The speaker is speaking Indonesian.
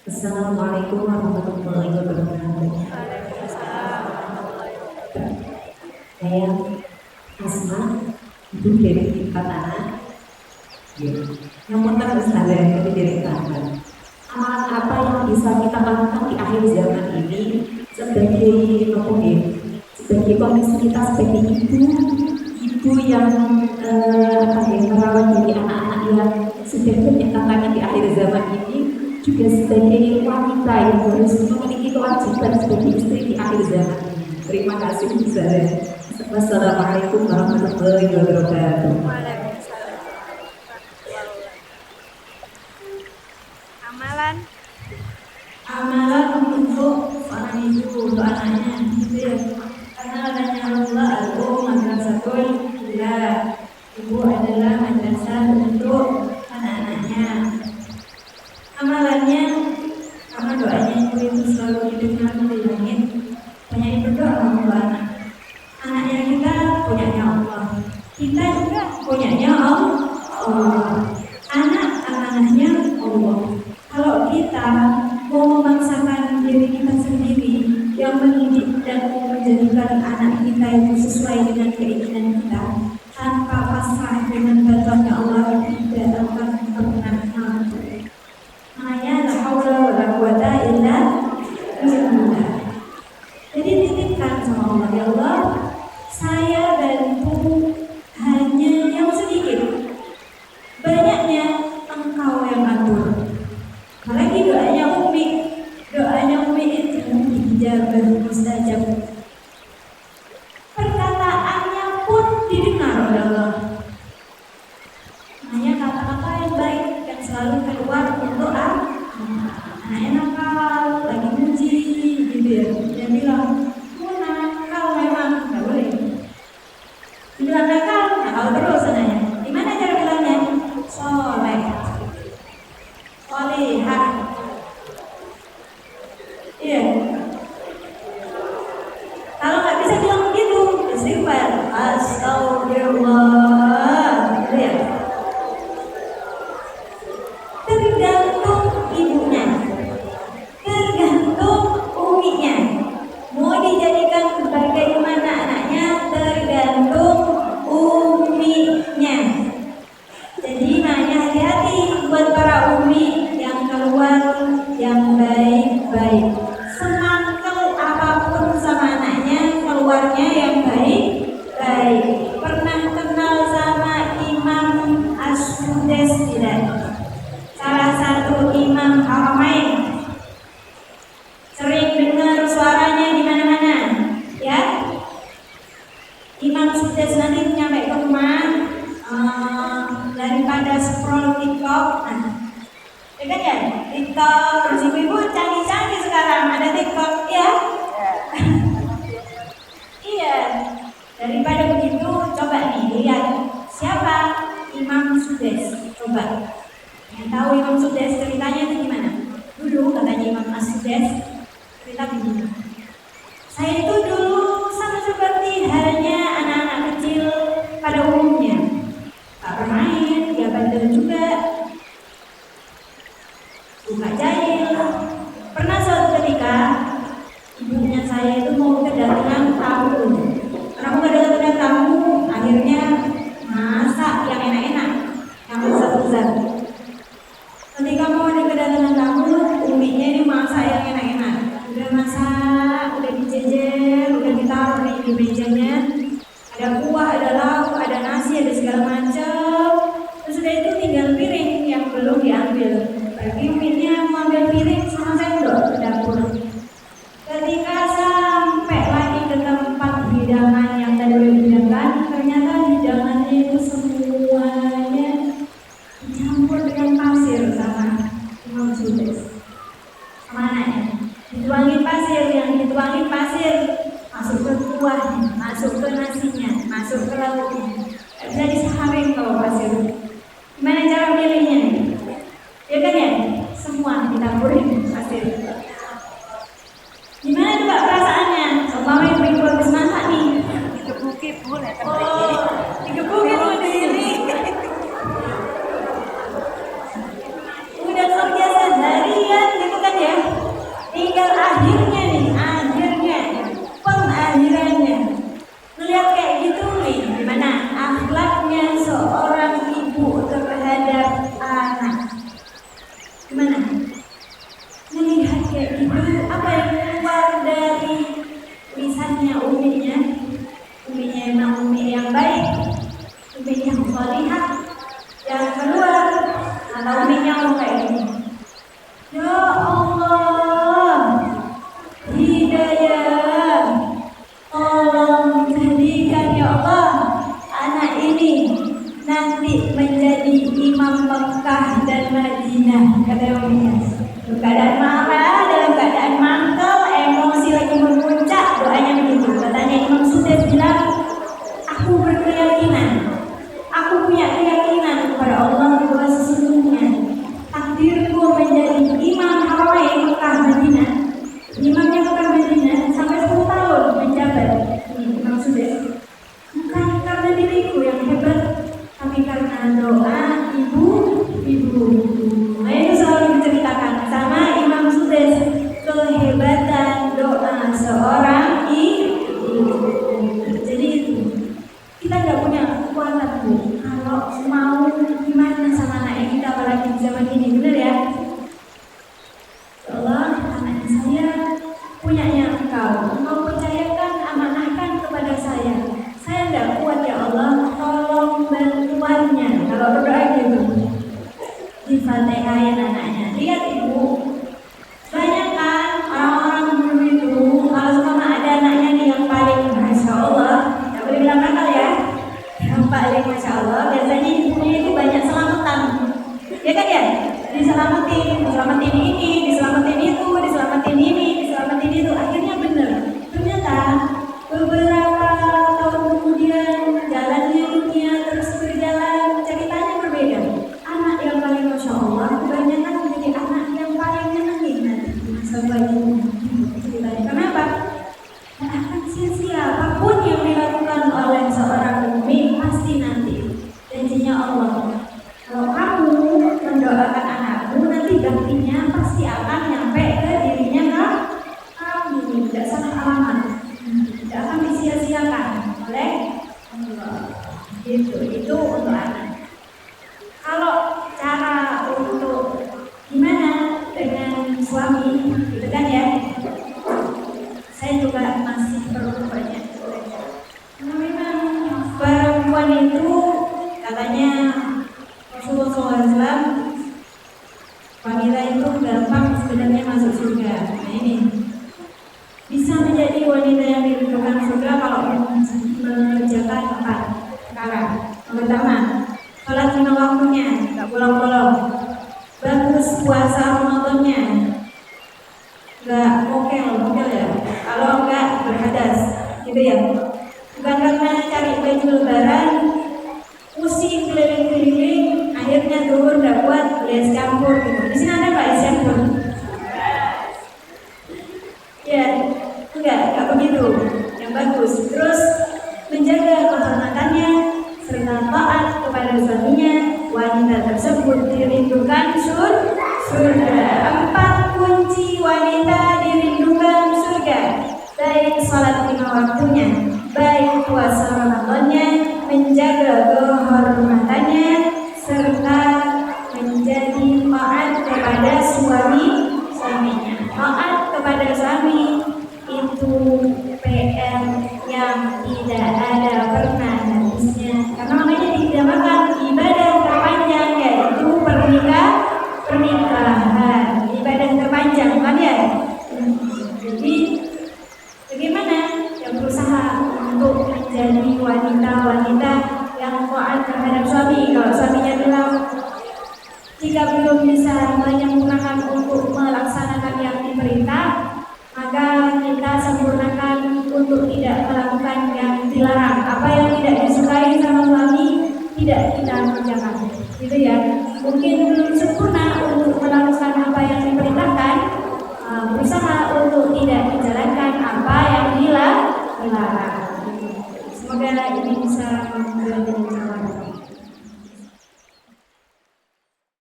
Assalamualaikum warahmatullahi wabarakatuh. Waalaikumsalam warahmatullahi wabarakatuh. Saya Asma, ibu dari 4 anak. Ya. Namun terus ada yang diceritakan. Amalan apa yang bisa kita lakukan di akhir zaman ini sebagai pemimpin, sebagai kondisi kita sebagai ibu yang merawat dari anak-anak yang sudah banyak tantangan di akhir zaman ini, juga sebagai wanita yang harus memiliki kewajiban sebagai istri di akhir zaman ini. Terima kasih Ustazah. Wassalamualaikum warahmatullahi wabarakatuh. Waalaikumsalam warahmatullahi wabarakatuh. Amalan untuk seorang ibu untuk anaknya gitu ya, karena adanya Allah madrasatul ula, ibu adalah madrasah untuk anak-anaknya. Amalannya sama doanya ibu itu selalu didengar di langit, banyak berdoa untuk anaknya. Kita punyanya Allah, kita juga punyanya Allah, anak-anaknya Allah. Kalau kita mau memaksakan diri kita sendiri yang mendidik dan menjadikan anak kita itu sesuai dengan keinginan kita, tanpa pasrah dengan bantuannya Allah, tidak akan pernah mampu. Makanya la haula wala quwata illa billah. Jadi titipkan sama Allah, ya Allah, saya bantu hanya yang sedikit, banyaknya Engkau yang atur. Apalagi doanya Umi itu dijabah mustajab. Perkataannya pun didengar oleh Allah. Hanya kata-kata yang baik yang selalu keluar untuk anaknya nakal, lagi benci, gitu ya. Dia bilang, nakal memang, nggak boleh. Bilang nakal terus anaknya. Gimana cara bilangnya? Solehah. Iya. Kalau nggak bisa bilang begitu, istighfar, astagfirullah, gitu ya. Tergantung ibunya, tergantung uminya. Mau dijadikan bagaimana anaknya, tergantung uminya. Jadi makanya hati-hati buat para umi yang keluar yang baik-baik. Semangkel apapun sama anaknya, keluarnya yang baik-baik. Pernah kenal sama Imam As-Sudais tidak? Salah satu imam Haramain. Sering dengar suaranya di mana-mana, ya. Imam Sudais nanti nyampe ke rumah, daripada scroll TikTok, ya kan ya, TikTok, terus ibu-ibu canggih-canggih sekarang ada TikTok, ya. Iya, daripada begitu, coba nih lihat siapa Imam Sudais, coba. Yang tahu Imam Sudais ceritanya itu gimana? Dulu katanya Imam As-Sudais cerita begini. Saya itu dulu sama seperti halnya anak-anak kecil pada umumnya. Tak bermain, dia bandel juga, suka jahil. Pernah suatu ketika ibunya saya itu mau kedatangan tamu. Karena mau kedatangan tamu, akhirnya masak yang enak-enak, yang lezat-lezat. Ketika mau ada kedatangan tamu, uminya ini masak yang enak-enak. Udah masak, udah dijejer, udah ditaruh di mejanya. Ada kuah, ada lauk, ada nasi, ada segala macam. Terus udah itu tinggal piring yang belum diambil. Pergi uminya mau ambil piring sama sendok ke dapur. Ketika sampai lagi ke tempat hidangan yang tadi udah dihidangkan, ternyata hidangannya itu semuanya dicampur dengan pasir sama Imam Sudais, sama anaknya. Dituangin pasir, yang dituangin pasir masuk ke kuahnya, masuk ke nasinya, masuk ke lauknya. Gak bisa disaharin kalau pasir. Gimana cara milihnya? Ya kan ya? Semua ditampurin pasir. Gimana tuh Pak perasaannya? Umpama ibu habis masak nih, Digebuki boleh kan? digebukin tuh di sini. Udah luar biasa harian gitu kan ya. kayak gitu, apa yang keluar dari lisannya uminya emang umi yang baik, umi yang solihah, yang keluar atau uminya mau kayak gini. Ya Allah, hidayah, tolong jadikan ya Allah anak ini nanti menjadi imam Mekah dan Madinah, kata uminya. Dalam keadaan marah, dalam keadaan mangkel, emosi lagi memuncak, doanya begitu. Katanya Imam Sudais bilang, aku berkeyakinan, aku punya keyakinan kepada Allah bahwa sesungguhnya takdirku menjadi imam Haramain Mekah Madinah, imamnya Mekah Madinah sampai 10 tahun menjabat. Imam Sudais, bukan karena diriku yang hebat, tapi karena doa ibu-ibu. Nah, itu selalu diceritakan sama Imam Sudais, kehebatan doa seorang ibu. Jadi itu, kita nggak punya kekuatan Bu, kalau mau gimana sama anak kita, apalagi di zaman ini, benar ya? Ya Allah, anak saya punyanya engkau percayakan, amanahkan kepada saya nggak kuat ya Allah, tolong bantuannya. Kalau berdoa gitu di Fatihahin anaknya. Lihat ibu, banyak kan orang-orang dulu itu kalau sama ada anaknya nih yang paling Masya Allah, nggak boleh bilang nakal ya, yang paling Masya Allah, biasanya ibunya itu banyak selamatan, ya kan ya, diselamatin ini, diselamatin itu, diselamatin ini, diselamatin itu, akhirnya bener. Ternyata beberapa tahun kemudian jalannya dunia terus berjalan, ceritanya berbeda. Anak yang paling Masya Allah kebanyakan menjadi anak yang paling nyenengin nanti masa bayinya. Ceritanya kenapa? Tidak akan sia-sia apapun yang dilakukan oleh seorang mukmin, pasti nanti janjinya Allah, kalau kamu mendoakan anakmu, nanti baktinya pasti akan nyampe ke dirinya kamu, tidak salah alamat, tidak akan disia-siakan oleh Allah. Itu untuk anak. Kalau cara untuk gimana dengan suami, gitu kan ya? Saya juga masih perlu banyak belajar. Memang perempuan itu katanya Rasulullah SAW, wanita itu gampang sebenarnya masuk surga. Nah ini bisa menjadi wanita yang dirindukan surga kalau mengerjakan 4 perkara. Yang pertama, sholat 5 waktunya, nggak bolong-bolong. Bagus puasa Ramadannya, nggak mokel ya. Kalau nggak berhadas, gitu ya. Bukan karena cari baju lebaran, pusing keliling-keliling, akhirnya turun nggak kuat, beli es campur gitu. Di sini ada nggak es campur? Ya, enggak begitu. Yang bagus. Terus menjaga kehormatannya serta taat kepada suaminya, wanita tersebut dirindukan surga. 4 kunci wanita dirindukan surga. Baik sholat 5 waktunya, baik puasa Ramadannya, menjaga kehormatannya, serta menjadi taat kepada suaminya. Taat kepada suami itu PR yang tidak ada pernah habisnya. Karena makanya dinamakan ibadah terpanjang, yaitu pernikahan, ibadah terpanjang, kan ya? Jadi bagaimana yang berusaha untuk menjadi wanita-wanita yang taat terhadap suami. Kalau suaminya bilang jika belum bisa menyempurnakan untuk melaksanakan yang diperintah, maka kita sempurnakan untuk tidak melakukan yang dilarang. Apa yang tidak disukai sama suami tidak kita